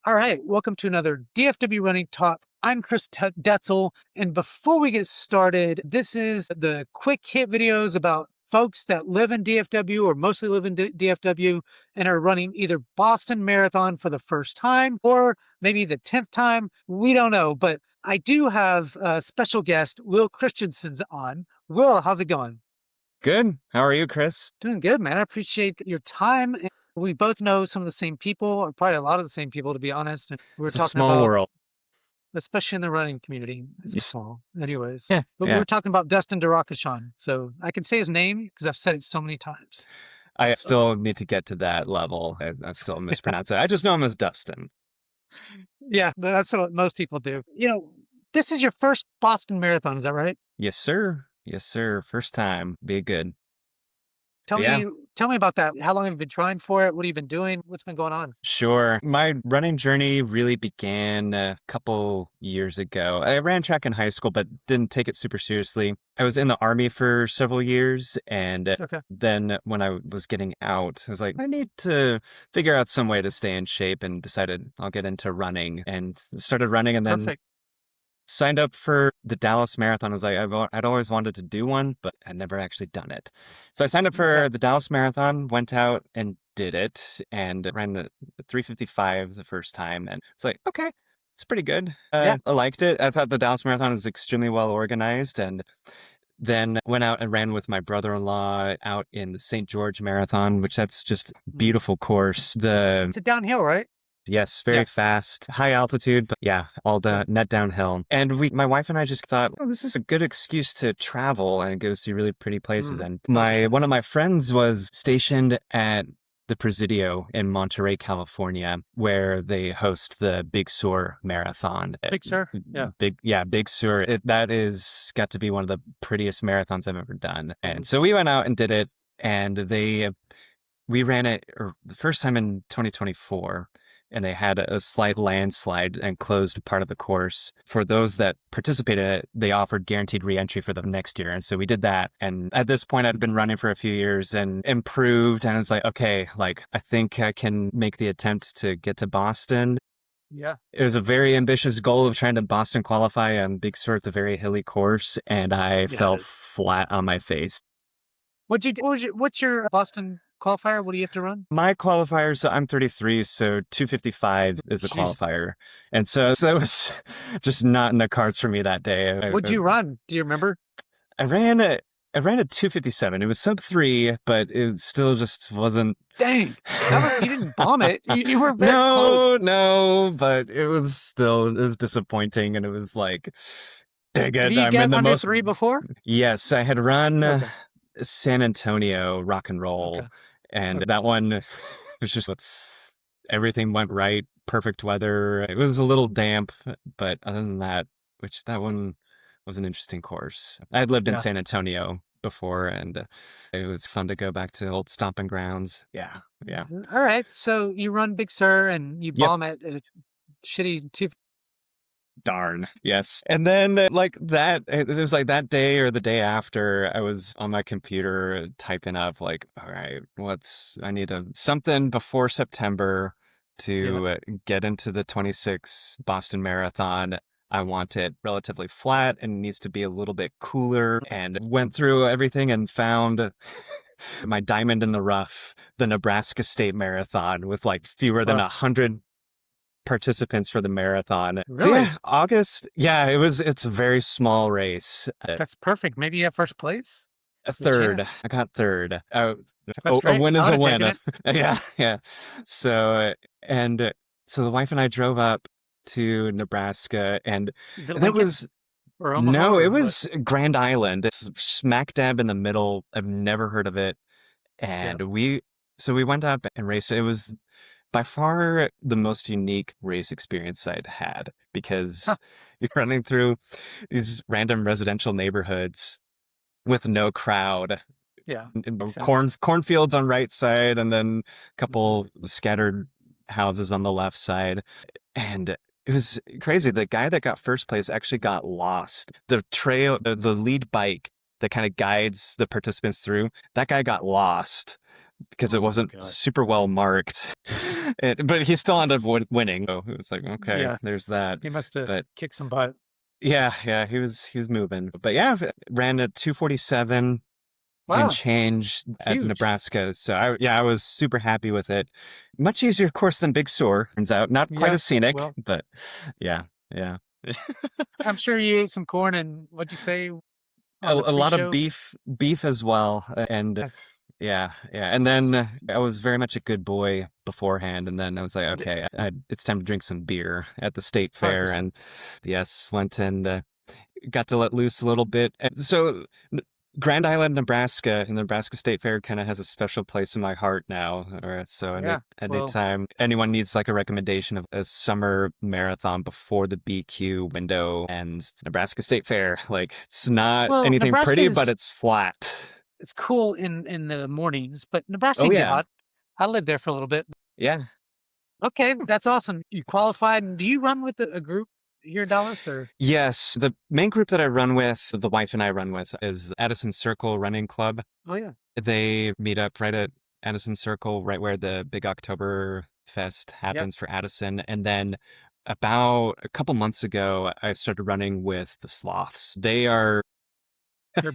All right, welcome to another DFW Running Talk. I'm Chris Detzel, and before we get started, this is the quick hit videos about folks that live in DFW or mostly live in DFW and are running either Boston Marathon for the first time or maybe the 10th time. We don't know, but I do have a special guest, Will Christensen, on. Will, how's it going? Good. How are you, Chris? Doing good, man. I appreciate your time. We both know some of the same people, or probably a lot of the same people, to be honest. And we were It's a talking small about, world. especially in the running community, it's Yes. small. Anyways, Yeah, but we yeah. were talking about Dustin Durakashan. So I can say his name because I've said it so many times. I still need to get to that level. I still mispronounce it. I just know him as Dustin. Yeah, but that's what most people do. This is your first Boston Marathon, is that right? Yes, sir. Yes, sir. First time. Be good. Tell Yeah. me about that. How long have you been trying for it? What have you been doing? What's been going on? Sure. My running journey really began a couple years ago. I ran track in high school, but didn't take it super seriously. I was in the Army for several years, and Okay. then when I was getting out, I was like, I need to figure out some way to stay in shape, and decided I'll get into running, and started running, and then Perfect. signed up for the Dallas Marathon. I was like, I'd always wanted to do one, but I'd never actually done it. So I signed up for the Dallas Marathon, went out and did it, and ran the 3:55 the first time. And it's like, okay, it's pretty good. Yeah. I liked it. I thought the Dallas Marathon was extremely well organized. And then went out and ran with my brother-in-law out in the St. George Marathon, which that's just beautiful course. It's a downhill, right? Yes, very fast, high altitude, but yeah, all the net downhill. And my wife and I just thought, oh, this is a good excuse to travel and go see really pretty places. And one of my friends was stationed at the Presidio in Monterey, California, where they host the Big Sur Marathon. Big Sur? Yeah. Big Sur. That is got to be one of the prettiest marathons I've ever done. And so we went out and did it, and we ran it the first time in 2024. And they had a slight landslide and closed part of the course. For those that participated in it, they offered guaranteed re-entry for the next year. And so we did that. And at this point, I'd been running for a few years and improved. And it's like, okay, I think I can make the attempt to get to Boston. Yeah. It was a very ambitious goal of trying to Boston qualify on Big Sur. It's a very hilly course. And I fell flat on my face. What's your Boston qualifier? What do you have to run? My qualifiers, I'm 33, so 2:55 is the qualifier. And so it was just not in the cards for me that day. What'd you run? Do you remember? I ran a 2:57. It was sub 3, but it still just wasn't. Dang. You didn't bomb it. You were very close. No, but it was disappointing. And it was like, dang it. Have you got under 3 before? Yes, I had run San Antonio rock and roll. And that one was just, everything went right, perfect weather. It was a little damp, but other than that, that one was an interesting course. I had lived in San Antonio before, and it was fun to go back to old stomping grounds. Yeah. All right, so you run Big Sur and you bomb it at a shitty 2. Darn. Yes. And then it was like that day or the day after, I was on my computer typing up all right, I need something before September to get into the 26 Boston Marathon. I want it relatively flat and needs to be a little bit cooler, and went through everything and found my diamond in the rough, the Nebraska State Marathon, with fewer than 100 participants for the marathon. Really? So August. Yeah, it's a very small race. That's perfect. Maybe you have first place? A third. I got third. A win is a win. Yeah. So the wife and I drove up to Nebraska, and it was it was Grand Island. It's smack dab in the middle. I've never heard of it. And we went up and raced. It was by far the most unique race experience I'd had, because you're running through these random residential neighborhoods with no crowd. Yeah. Cornfields on right side, and then a couple scattered houses on the left side. And it was crazy. The guy that got first place actually got lost. The trail, the lead bike that kind of guides the participants through, that guy got lost. because it wasn't super well marked. But he still ended up winning. So it was like, okay, there's that. He must have But kicked some butt. yeah, he was moving. But yeah, ran at 2:47 and change at Nebraska. So I was super happy with it. Much easier course than Big Sur, turns out. Not quite as scenic, but yeah. I'm sure you ate some corn and what'd you say? A lot of beef as well. And yeah. And then I was very much a good boy beforehand. And then I was like, okay, it's time to drink some beer at the state fair. 100%. And yes, went and got to let loose a little bit. So Grand Island, Nebraska, and the Nebraska State Fair kind of has a special place in my heart now. So anytime anyone needs like a recommendation of a summer marathon before the BQ window and Nebraska State Fair, like it's not anything pretty, but it's flat. It's cool in the mornings, but Nebraska can get hot. I lived there for a little bit. Yeah. Okay, that's awesome. You qualified. And do you run with a group here in Dallas, or? Yes, the main group that I run with, the wife and I run with, is Addison Circle Running Club. Oh yeah. They meet up right at Addison Circle, right where the big October Fest happens for Addison. And then about a couple months ago, I started running with the Sloths. They're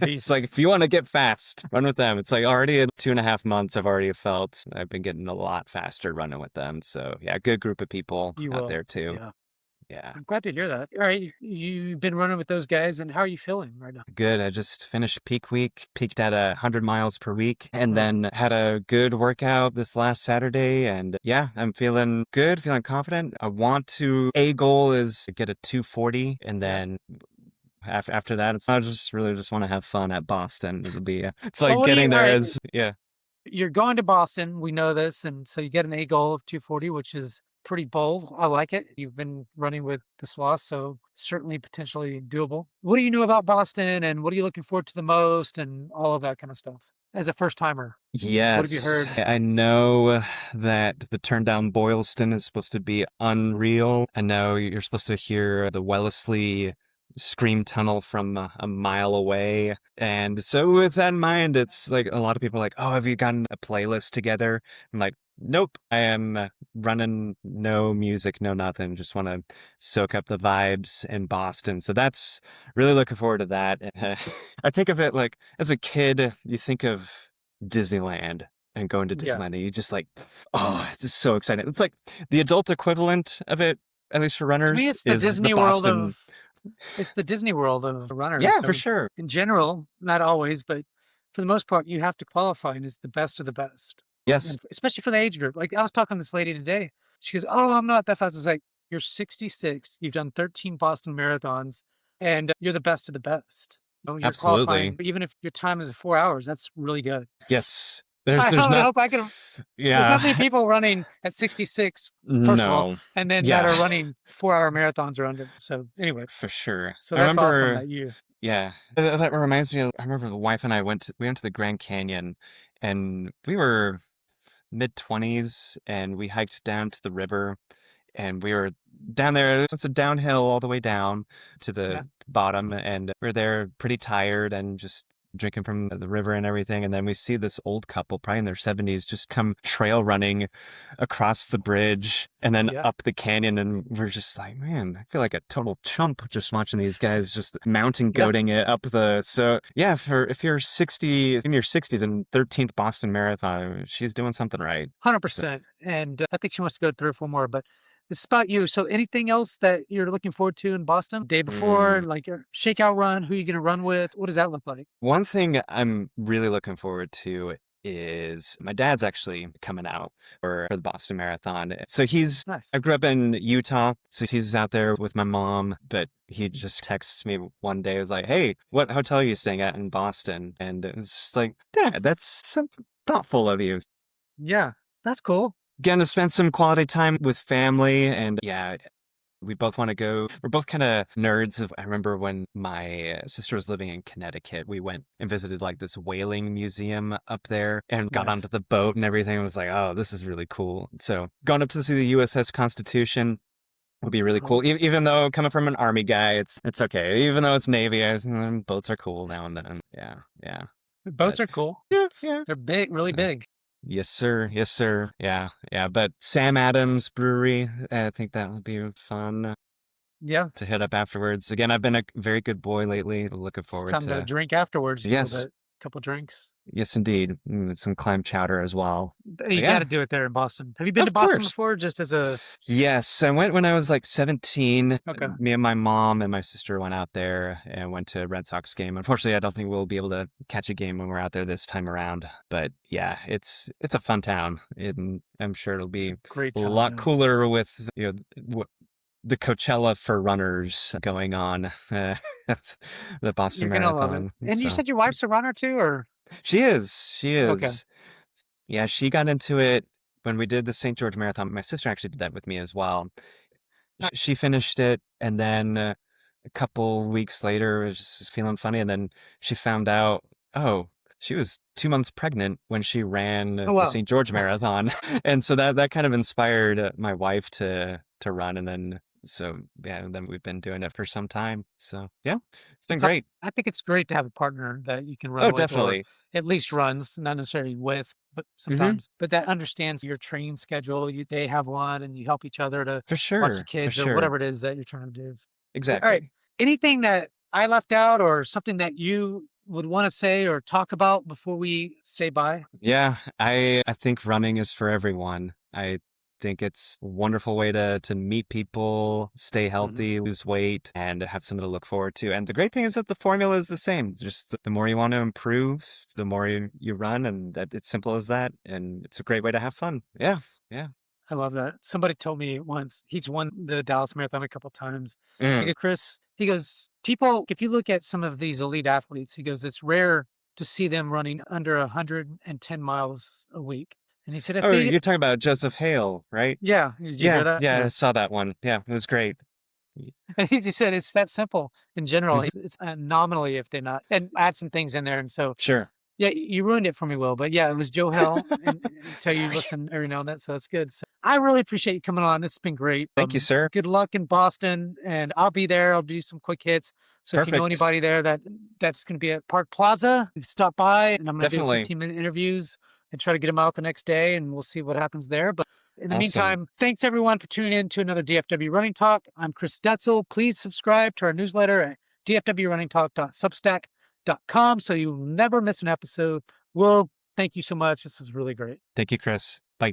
beasts. It's like, if you want to get fast, run with them. It's like already in 2.5 months, I've already felt I've been getting a lot faster running with them. So yeah, good group of people out there too. Yeah. I'm glad to hear that. All right. You've been running with those guys, and how are you feeling right now? Good. I just finished peak week, peaked at 100 miles per week, and then had a good workout this last Saturday. And yeah, I'm feeling good, feeling confident. A goal is to get a 240, and then after that, I just want to have fun at Boston. It'll be, it's like getting there is, You're going to Boston. We know this. And so you get an A goal of 240, which is pretty bold. I like it. You've been running with the Sloths, so certainly potentially doable. What do you know about Boston, and what are you looking forward to the most, and all of that kind of stuff as a first timer? Yes. What have you heard? I know that the turn down Boylston is supposed to be unreal. I know you're supposed to hear the Wellesley Scream Tunnel from a mile away. And so with that in mind, it's like a lot of people are like, oh, have you gotten a playlist together? I'm like, nope, I am running no music, no nothing. Just want to soak up the vibes in Boston. So that's really looking forward to that. I think of it like as a kid, you think of Disneyland and going to Disneyland, and you just like, oh, this is so exciting. It's like the adult equivalent of it, at least for runners. To me, it's the Disney World of. It's the Disney World of runners. Yeah, for sure. In general, not always, but for the most part, you have to qualify, and it's the best of the best. Yes. And especially for the age group. Like I was talking to this lady today. She goes, oh, I'm not that fast. I was like, you're 66. You've done 13 Boston marathons, and you're the best of the best. You're absolutely qualifying. Even if your time is 4 hours, that's really good. Yes. I hope I can. Yeah. How many people running at 66, first of all, and then that are running 4-hour marathons or under? So anyway. For sure. So that's awesome that you. Yeah. That reminds me of, I remember the wife and I went to the Grand Canyon, and we were mid-20s, and we hiked down to the river, and we were down there. It's a downhill all the way down to the bottom, and we were there pretty tired and just drinking from the river and everything. And then we see this old couple, probably in their 70s, just come trail running across the bridge and then up the canyon. And we're just like, man, I feel like a total chump just watching these guys just mountain goating it up so yeah, if you're 60 in your 60s and 13th Boston Marathon, she's doing something right. 100%. And I think she wants to go 3 or 4 more, but it's about you. So anything else that you're looking forward to in Boston? Day before, like your shakeout run, who are you going to run with? What does that look like? One thing I'm really looking forward to is my dad's actually coming out for the Boston Marathon. So he's, nice. I grew up in Utah, so he's out there with my mom, but he just texts me one day. It was like, hey, what hotel are you staying at in Boston? And it's just like, Dad, that's so thoughtful of you. Yeah, that's cool. Getting to spend some quality time with family, and yeah, we both want to go. We're both kind of nerds. I remember when my sister was living in Connecticut, we went and visited like this whaling museum up there and got onto the boat and everything. It was like, oh, this is really cool. So going up to see the USS Constitution would be really cool. Even though coming from an Army guy, it's okay. Even though it's Navy, boats are cool now and then. Yeah. Boats are cool. Yeah. They're big, really big. Yes, sir. Yes, sir. Yeah, yeah. But Sam Adams Brewery, I think that would be fun Yeah. to hit up afterwards. Again, I've been a very good boy lately. Looking It's forward time to to. drink afterwards a little Yes, bit. Couple drinks. yes, indeed. Some clam chowder as well. You But got to yeah, do it there in Boston. Have you been to of Boston course. before? Just as a Yes, I went when I was like 17. okay. Me and my mom and my sister went out there and went to a Red Sox game. Unfortunately, I don't think we'll be able to catch a game when we're out there this time around. But yeah, it's a fun town. And I'm sure it'll It's a be great a town. lot cooler with the Coachella for runners going on, the Boston You're gonna love it. Marathon. And you So said your wife's a runner too, or she is, she okay. is. Yeah, she got into it when we did the St. George Marathon. My sister actually did that with me as well. She finished it, and then a couple weeks later, was just feeling funny, and then she found out, oh, she was 2 months pregnant when she ran Oh the wow. St. George Marathon, and so that kind of inspired my wife to run, and then so yeah, then we've been doing it for some time. So yeah, it's been It's great. I think it's great to have a partner that you can Oh, run with, or definitely. at least runs, not necessarily with, but Hmm. sometimes, but that understands your training schedule. They have one, and you help each other to For watch the sure, for kids or sure. whatever it is that you're trying to do. All right. Exactly. Anything that I left out, or something that you would want to say or talk about before we say bye? Yeah, I think running is for everyone. I think it's a wonderful way to meet people, stay Mhm. healthy, lose weight, and have something to look forward to. And the great thing is that the formula is the same. Just the more you want to improve, the more you run, and that it's simple as that. And it's a great way to have fun. Yeah, yeah. I love that. Somebody told me once, he's won the Dallas Marathon a couple times. He Mm. goes, Chris, he goes, people, if you look at some of these elite athletes, he goes, it's rare to see them running under 110 miles a week. And he said, if Oh, they, you're talking about Joseph Hale, right? yeah, did you hear Yeah, that? yeah, I Yeah. saw that one. Yeah, it was great. And he just said, it's that simple in general. Mhm. It's nominally if they're not, and add some things in there. And so, Sure. yeah, you ruined it for me, Will. But yeah, it was Joe Hill, and tell you Sorry. listen every now and then, so that's good. So I really appreciate you coming on. This has been great. Thank you, sir. Good luck in Boston, and I'll be there. I'll do some quick hits. So if you know Perfect. anybody there that's going to be at Park Plaza, stop by, and I'm going to do Definitely. 15-minute interviews and try to get them out the next day, and we'll see what happens there. But in the Awesome. meantime, thanks everyone for tuning in to another DFW Running Talk. I'm Chris Detzel. Please subscribe to our newsletter at dfwrunningtalk.substack.com so you'll never miss an episode. Will, thank you so much. This was really great. Thank you, Chris. Bye.